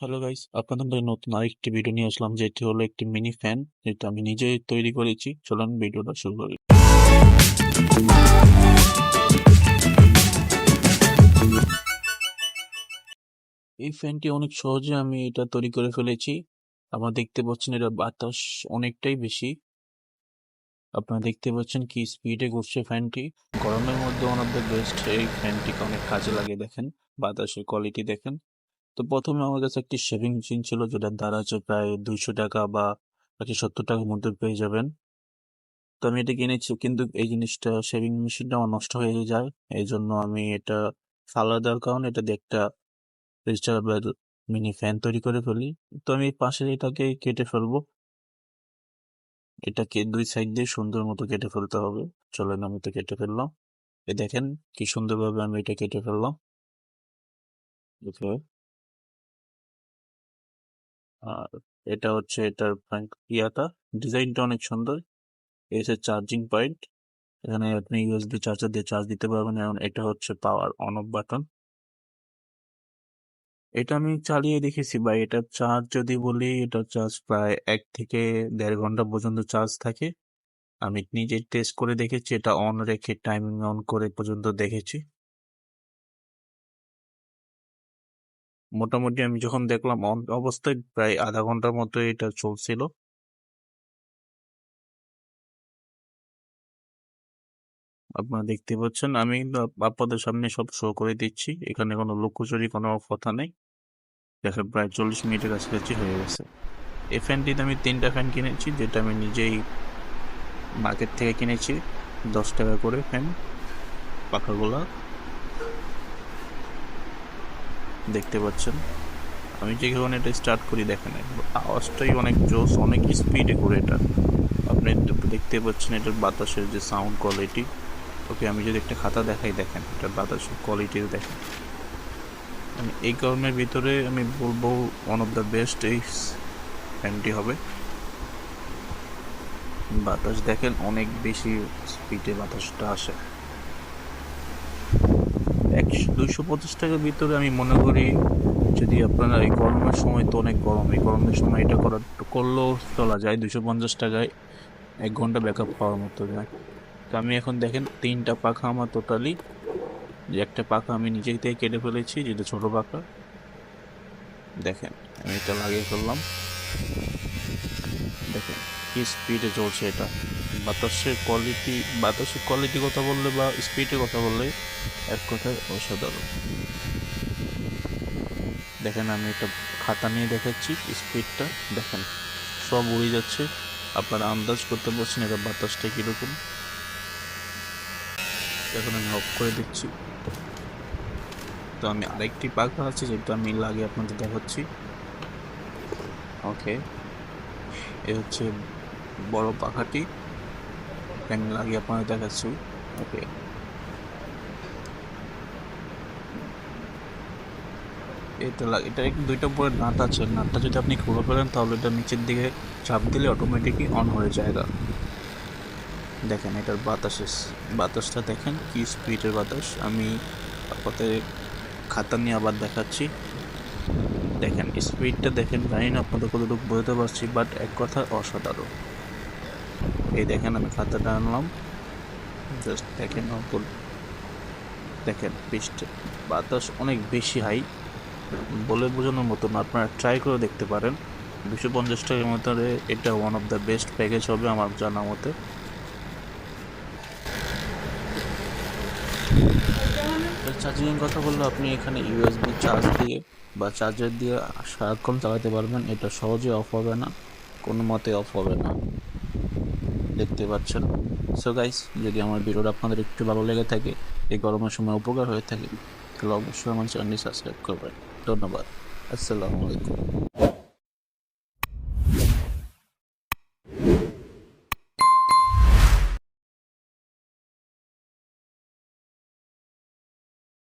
Hello guys, আপনাদের জন্য নতুন আরেকটি ভিডিও নিয়ে আসলাম, যেটি হলো একটি মিনি ফ্যান, যেটা আমি নিজেই তৈরি করেছি। চলুন ভিডিওটা শুরু করি। এই ফ্যানটি অনেক সহজে আমি এটা তৈরি করে ফেলেছি। আপনারা দেখতে পাচ্ছেন এটা বাতাস অনেকটাই বেশি। আপনারা দেখতে পাচ্ছেন কি স্পিডে ঘুরছে ফ্যানটি। গরমের মধ্যে ওয়ান অফ দ্য বেস্ট এই ফ্যানটিকে অনেক কাজে লাগে। দেখেন বাতাসের কোয়ালিটি দেখেন। তো প্রথমে আমার কাছে একটি শেভিং মেশিন ছিল, যেটার দ্বারা হচ্ছে প্রায় 200 টাকা বা 70 টাকার মধ্যে পেয়ে যাবেন। তো আমি এটা কিনেছি, কিন্তু এই জিনিসটা শেভিং মেশিনটা আমার নষ্ট হয়ে যায়। এই জন্য আমি এটা ফালা দেওয়ার কারণে এটা দিয়ে একটা রিচার্জেবল মিনি ফ্যান তৈরি করে ফেলি। তো আমি পাশে এটাকে কেটে ফেলবো। এটাকে দুই সাইড দিয়ে সুন্দর মতো কেটে ফেলতে হবে। চলেন আমি তো কেটে ফেললাম। এই দেখেন কি সুন্দরভাবে আমি এটা কেটে ফেললাম। ওকে। আর এটা হচ্ছে এটার ইয়াটা, ডিজাইনটা অনেক সুন্দর। এই হচ্ছে চার্জিং পয়েন্ট। এখানে আপনি ইউএসবি চার্জার দিয়ে চার্জ দিতে পারবেন। এবং এটা হচ্ছে পাওয়ার অন অফ বাটন। এটা আমি চালিয়ে দেখেছি ভাই। এটা চার্জ যদি বলি, এটা চার্জ প্রায় 1 থেকে 1.5 ঘন্টা পর্যন্ত চার্জ থাকে। আমি নিজে টেস্ট করে দেখেছি, এটা অন রেখে টাইমিং অন করে পর্যন্ত দেখেছি। মোটামুটি আমি যখন দেখলাম অন অবস্থায় প্রায় আধা ঘন্টার মতো এটা চলছিল। আপনারা দেখতে পাচ্ছেন, আমি কিন্তু আপনাদের সামনে সব শো করে দিচ্ছি। এখানে কোনো লুকোচুরি কোনো কথা নেই। দেখেন প্রায় 40 মিনিটের কাছাকাছি হয়ে গেছে। এই ফ্যানটিতে আমি 3টা ফ্যান কিনেছি, যেটা আমি নিজেই মার্কেট থেকে কিনেছি। 10 টাকা করে ফ্যান, পাখাগুলা দেখতে পাচ্ছেন। আমি যখন এটা স্টার্ট করি, দেখেন আওয়াজটাই অনেক জোস, অনেক স্পিডে করে এটা। আপনি দেখতে পাচ্ছেন এটার বাতাসের যে সাউন্ড কোয়ালিটি। ওকে, আমি যদি একটা খাতা দেখাই, দেখেন এটার বাতাসের কোয়ালিটি দেখেন। মানে এই গরমের ভিতরে আমি বলবো ওয়ান অফ দ্য বেস্ট এই ফ্যানটি হবে। বাতাস দেখেন অনেক বেশি স্পিডে বাতাসটা আসে। 250 টাকার ভিতরে আমি মনে করি, যদি আপনারা এই গরমের সময় তো অনেক গরম, এই গরমের সময় এটা করলেও চলা যায়। 250 টাকায় 1 ঘন্টা ব্যাকআপ পাওয়ার মতো যায়। তো আমি এখন দেখেন 3টা পাখা আমার টোটালি, যে একটা পাখা আমি নিজেই থেকে কেটে ফেলেছি, যেটা ছোট পাখা। দেখেন আমি এটা লাগিয়ে ফেললাম। দেখেন কি স্পিডে চলছে এটা। বাতাসের কোয়ালিটি কথা বললে বা স্পিডের কথা বললে এক কথায় অসাধারণ। দেখেন আমি একটা খাতা নিয়ে দেখাচ্ছি স্পিডটা। দেখেন সব উড়ে যাচ্ছে। আপনারা আন্দাজ করতে পারছেন এটা বাতাসটা কিরকম। এখন আমি অফ করে দিচ্ছি। তো আমি আরেকটি পাখা আছে, যেটা আমি লাগিয়ে আপনাদের দেখাচ্ছি। ওকে, এ হচ্ছে বড় পাখাটি, আমি লাগিয়ে আপনাদের দেখাচ্ছি। ওকে, এটা দুইটা উপরে নাট আছে। নাটটা যদি আপনি খুলে ফেলেন, তাহলে এটা নিচের দিকে চাপ দিলে অটোমেটিকই অন হয়ে যায়। দেখেন এটার বাতাসটা দেখেন কি স্পিডের বাতাস। আমি আপনাদের খাতা নিয়ে আবার দেখাচ্ছি। দেখেন স্পিডটা দেখেন, জানি না আপনাদের কতটুকু বোঝাতে পারছি, বাট এক কথা অসাধারণ। এই দেখেন আমি খাতাটা আনলাম, জাস্ট দেখেন অঙ্কন। দেখেন বৃষ্টি বাতাস অনেক বেশি হাই, বলে বোঝানোর মতো না। আপনারা ট্রাই করে দেখতে পারেন। 250 টাকার মধ্যে এটা one of the best package হবে আমার জানা মতে। চার্জিংয়ের কথা বললে, আপনি এখানে ইউএসবি চার্জ দিয়ে বা চার্জার দিয়ে সারাক্ষণ চালাতে পারবেন। এটা সহজে অফ হবে না, কোনো মতে অফ হবে না। দেখতে পাচ্ছেন। সো গাইস, যদি আমার ভিডিওটা আপনাদের একটু ভালো লেগে থাকে, এই গরমের সময় উপকার হয়ে থাকে, তাহলে অবশ্যই আমার চ্যানেলটি সাবস্ক্রাইব করবেন। ধন্যবাদ। আসসালামু আলাইকুম।